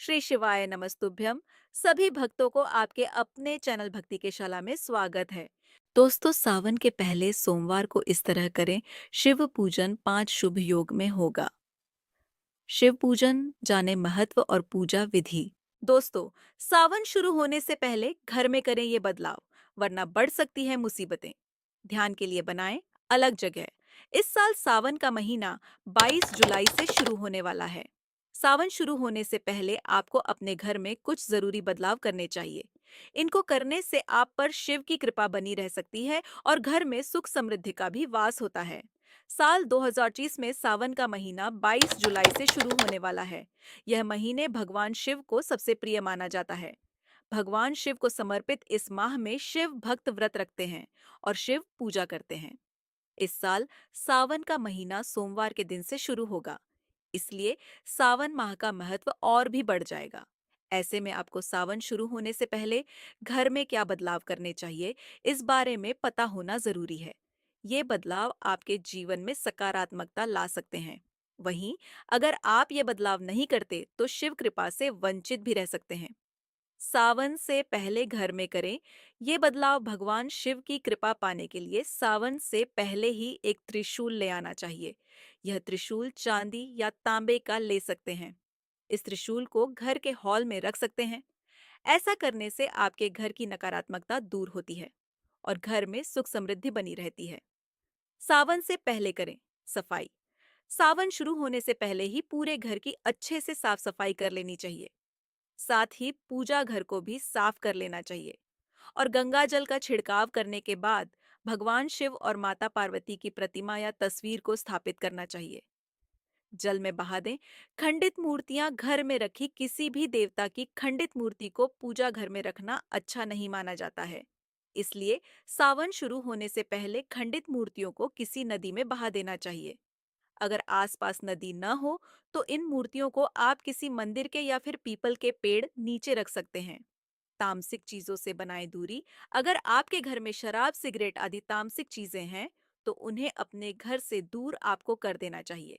श्री शिवाय नमस्तुभ्यम। सभी भक्तों को आपके अपने चैनल भक्ति के शाला में स्वागत है। दोस्तों, सावन के पहले सोमवार को इस तरह करें। शिव पूजन 5 शुभ योग में होगा। शिव पूजन जाने महत्व और पूजा विधि। दोस्तों, सावन शुरू होने से पहले घर में करें ये बदलाव, वरना बढ़ सकती है मुसीबतें। ध्यान के लिए बनाएं अलग जगह। इस साल सावन का महीना 22 जुलाई से शुरू होने वाला है। सावन शुरू होने से पहले आपको अपने घर में कुछ जरूरी बदलाव करने चाहिए। इनको करने से आप पर शिव की कृपा बनी रह सकती है और घर में सुख समृद्धि का भी वास होता है। साल 2030 में सावन का महीना 22 जुलाई से शुरू होने वाला है। यह महीने भगवान शिव को सबसे प्रिय माना जाता है। भगवान शिव को समर्पित इस माह में शिव भक्त व्रत रखते हैं और शिव पूजा करते हैं। इस साल सावन का महीना सोमवार के दिन से शुरू होगा, इसलिए सावन माह का महत्व और भी बढ़ जाएगा। ऐसे में आपको सावन शुरू होने से पहले घर में क्या बदलाव करने चाहिए, इस बारे में पता होना जरूरी है। ये बदलाव आपके जीवन में सकारात्मकता ला सकते हैं। वहीं अगर आप ये बदलाव नहीं करते तो शिव कृपा से वंचित भी रह सकते हैं। सावन से पहले घर में करें। ये बदलाव भगवान शिव की कृपा पाने के लिए सावन से पहले ही एक त्रिशूल ले आना चाहिए। यह त्रिशूल चांदी या तांबे का ले सकते हैं। इस त्रिशूल को घर के हॉल में रख सकते हैं। ऐसा करने से आपके घर की नकारात्मकता दूर होती है और घर में सुख समृद्धि बनी रहती है। सावन से पहले करें सफाई। सावन शुरू होने से पहले ही पूरे घर की अच्छे से साफ सफाई कर लेनी चाहिए। साथ ही पूजा घर को भी साफ कर लेना चाहिए और गंगा जल का छिड़काव करने के बाद भगवान शिव और माता पार्वती की प्रतिमा या तस्वीर को स्थापित करना चाहिए। जल में बहा दें। खंडित मूर्तियां घर में रखी किसी भी देवता की खंडित मूर्ति को पूजा घर में रखना अच्छा नहीं माना जाता है। इसलिए सावन शुरू होने से पहले खंडित मूर्तियों को किसी नदी में बहा देना चाहिए। अगर आसपास नदी न हो तो इन मूर्तियों को आप किसी मंदिर के या फिर पीपल के पेड़ नीचे रख सकते हैं। तामसिक चीजों से बनाएं दूरी। अगर आपके घर में शराब सिगरेट आदि तामसिक चीजें हैं तो उन्हें अपने घर से दूर आपको कर देना चाहिए।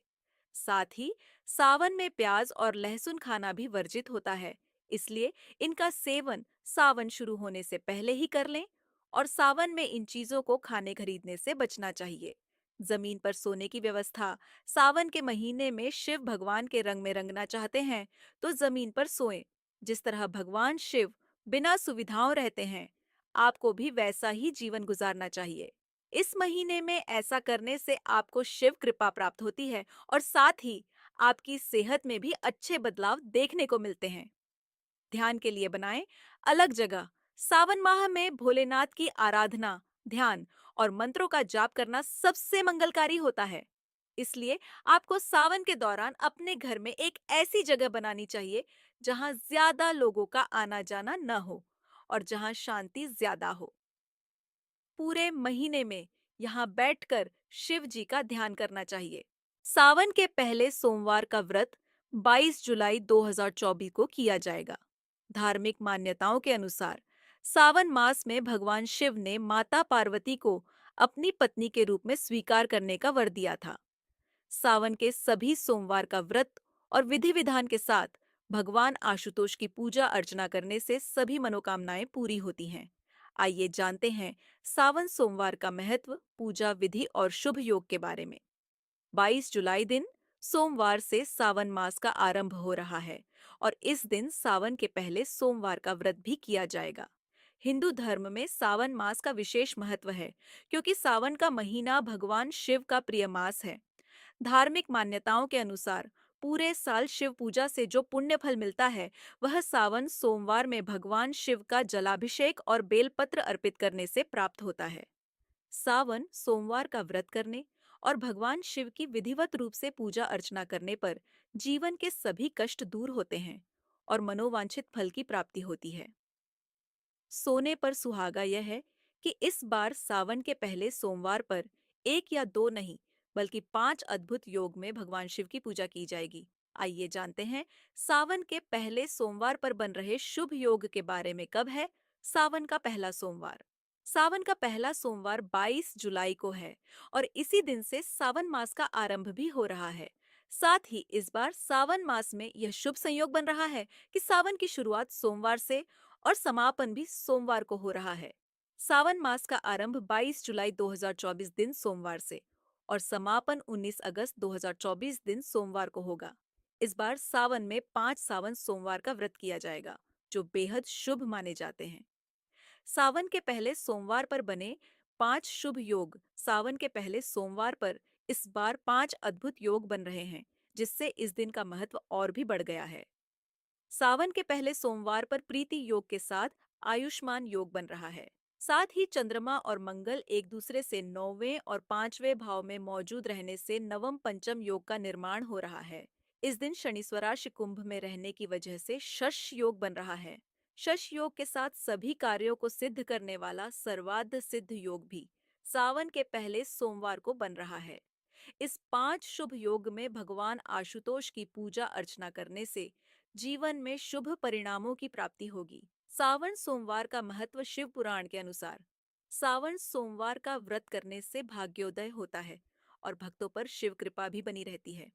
साथ ही सावन में प्याज और लहसुन खाना भी वर्जित होता है, इसलिए इनका सेवन सावन शुरू होने से पहले ही कर लें और सावन में इन चीजों को खाने खरीदने से बचना चाहिए। जमीन पर सोने की व्यवस्था। सावन के महीने में शिव भगवान के रंग में रंगना चाहते हैं तो जमीन पर सोएं। जिस तरह भगवान शिव बिना सुविधाओं रहते हैं, आपको भी वैसा ही जीवन गुजारना चाहिए। इस महीने में ऐसा करने से आपको शिव कृपा प्राप्त होती है और साथ ही आपकी सेहत में भी अच्छे बदलाव देखने को मिलते हैं। ध्यान के लिए बनाएं अलग जगह। सावन माह में भोलेनाथ की आराधना, ध्यान और मंत्रों का जाप करना सबसे मंगलकारी होता है। इसलिए आपको सावन के दौरान अपने घर में एक ऐसी जगह बनानी चाहिए जहां ज्यादा लोगों का आना जाना न हो और जहां शांति ज्यादा हो। पूरे महीने में यहाँ बैठकर शिव जी का ध्यान करना चाहिए। सावन के पहले सोमवार का व्रत 22 जुलाई 2024 को किया जाएगा। धार्मिक मान्यताओं के अनुसार सावन मास में भगवान शिव ने माता पार्वती को अपनी पत्नी के रूप में स्वीकार करने का वर दिया था। सावन के सभी सोमवार का व्रत और विधि विधान के साथ भगवान आशुतोष की पूजा अर्चना करने से सभी मनोकामनाएं पूरी होती हैं। आइए जानते हैं सावन सोमवार का महत्व, पूजा विधि और शुभ योग के बारे में। 22 जुलाई दिन सोमवार से सावन मास का आरंभ हो रहा है और इस दिन सावन के पहले सोमवार का व्रत भी किया जाएगा। हिंदू धर्म में सावन मास का विशेष महत्व है क्योंकि सावन का महीना भगवान शिव का प्रिय मास है। धार्मिक मान्यताओं के अनुसार पूरे साल शिव पूजा से जो पुण्य फल मिलता है वह सावन सोमवार में भगवान शिव का जलाभिषेक और बेलपत्र अर्पित करने से प्राप्त होता है। सावन सोमवार का व्रत करने और भगवान शिव की विधिवत रूप से पूजा अर्चना करने पर जीवन के सभी कष्ट दूर होते हैं और मनोवांछित फल की प्राप्ति होती है। सोने पर सुहागा यह है कि इस बार सावन के पहले सोमवार पर एक या दो नहीं बल्कि 5 अद्भुत योग में भगवान शिव की पूजा की जाएगी। आइए जानते हैं सावन के पहले सोमवार पर बन रहे शुभ योग के बारे में। कब है सावन का पहला सोमवार? सावन का पहला सोमवार 22 जुलाई को है और इसी दिन से सावन मास का आरंभ भी हो रहा है। साथ ही इस बार सावन मास में यह शुभ संयोग बन रहा है कि सावन की शुरुआत सोमवार से और समापन भी सोमवार को हो रहा है। सावन मास का आरंभ 22 जुलाई 2024 दिन सोमवार से और समापन 19 अगस्त 2024 दिन सोमवार को होगा। इस बार सावन में 5 सावन सोमवार का व्रत किया जाएगा, जो बेहद शुभ माने जाते हैं। सावन के पहले सोमवार पर बने 5 शुभ योग। सावन के पहले सोमवार पर इस बार 5 अद्भुत योग बन रहे हैं, जिससे इस दिन का महत्व और भी बढ़ गया है। सावन के पहले सोमवार पर प्रीति योग के साथ आयुष्मान योग बन रहा है। साथ ही चंद्रमा और मंगल एक दूसरे से 9वें और 5वें भाव में मौजूद रहने से नवम पंचम योग का निर्माण हो रहा है। इस दिन शनि स्वराशि कुंभ में रहने की वजह से शश योग बन रहा है। शश योग के साथ सभी कार्यों को सिद्ध करने वाला सर्वार्थ सिद्ध योग भी सावन के पहले सोमवार को बन रहा है। इस 5 शुभ योग में भगवान आशुतोष की पूजा अर्चना करने से जीवन में शुभ परिणामों की प्राप्ति होगी। सावन सोमवार का महत्व शिव पुराण के अनुसार, सावन सोमवार का व्रत करने से भाग्योदय होता है और भक्तों पर शिव कृपा भी बनी रहती है।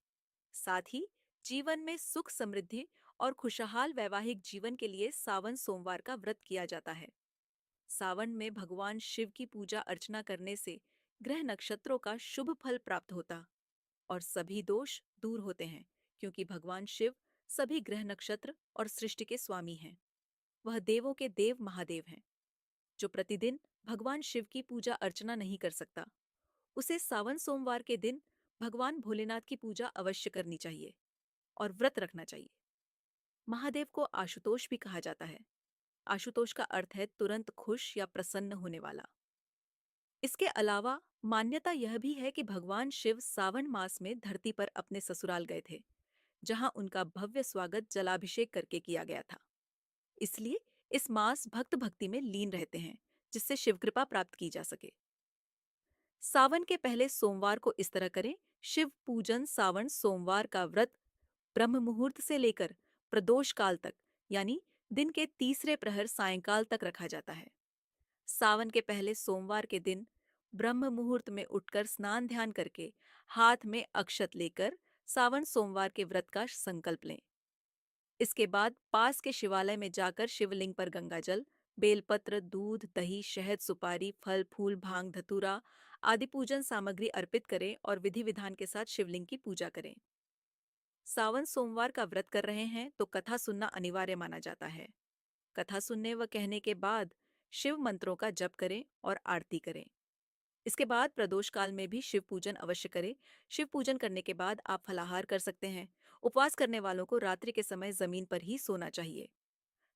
साथ ही जीवन में सुख समृद्धि और खुशहाल वैवाहिक जीवन के लिए सावन सोमवार का व्रत किया जाता है। सावन में भगवान शिव की पूजा अर्चना करने से ग्रह नक्षत्रों का शुभ फल प्राप्त होता और सभी दोष दूर होते हैं, क्योंकि भगवान शिव सभी ग्रह नक्षत्र और सृष्टि के स्वामी हैं। वह देवों के देव महादेव हैं। जो प्रतिदिन भगवान शिव की पूजा अर्चना नहीं कर सकता, उसे सावन सोमवार के दिन भगवान भोलेनाथ की पूजा अवश्य करनी चाहिए और व्रत रखना चाहिए। महादेव को आशुतोष भी कहा जाता है। आशुतोष का अर्थ है तुरंत खुश या प्रसन्न होने वाला। इसके अलावा मान्यता यह भी है कि भगवान शिव सावन मास में धरती पर अपने ससुराल गए थे, जहां उनका भव्य स्वागत जलाभिषेक करके किया गया था। इसलिए इस मास भक्त भक्ति में लीन रहते हैं, जिससे शिव कृपा प्राप्त की जा सके। सावन के पहले सोमवार को इस तरह करें। शिव पूजन सावन सोमवार का व्रत ब्रह्म मुहूर्त से लेकर प्रदोष काल तक, यानी दिन के तीसरे प्रहर सायंकाल तक रखा जाता है। सावन के पहले सोमवार के दिन ब्रह्म मुहूर्त में उठकर स्नान ध्यान करके हाथ में अक्षत लेकर सावन सोमवार के व्रत का संकल्प लें। इसके बाद पास के शिवालय में जाकर शिवलिंग पर गंगाजल, बेलपत्र, दूध, दही, शहद, सुपारी, फल, फूल, भांग, धतूरा आदि पूजन सामग्री अर्पित करें और विधि विधान के साथ शिवलिंग की पूजा करें। सावन सोमवार का व्रत कर रहे हैं तो कथा सुनना अनिवार्य माना जाता है। कथा सुनने व कहने के बाद शिव मंत्रों का जप करें और आरती करें। इसके बाद प्रदोष काल में भी शिव पूजन अवश्य करें। शिव पूजन करने के बाद आप फलाहार कर सकते हैं। उपवास करने वालों को रात्रि के समय जमीन पर ही सोना चाहिए।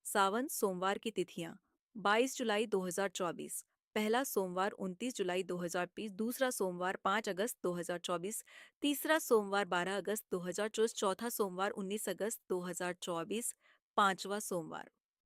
सावन सोमवार की तिथियां 22 जुलाई 2024, पहला सोमवार 29 जुलाई 2020, दूसरा सोमवार 5 अगस्त 2024, तीसरा सोमवार 12 अगस्त 2024, चौथा सोमवार 19 अगस्त 2024, पांचवा सोमवार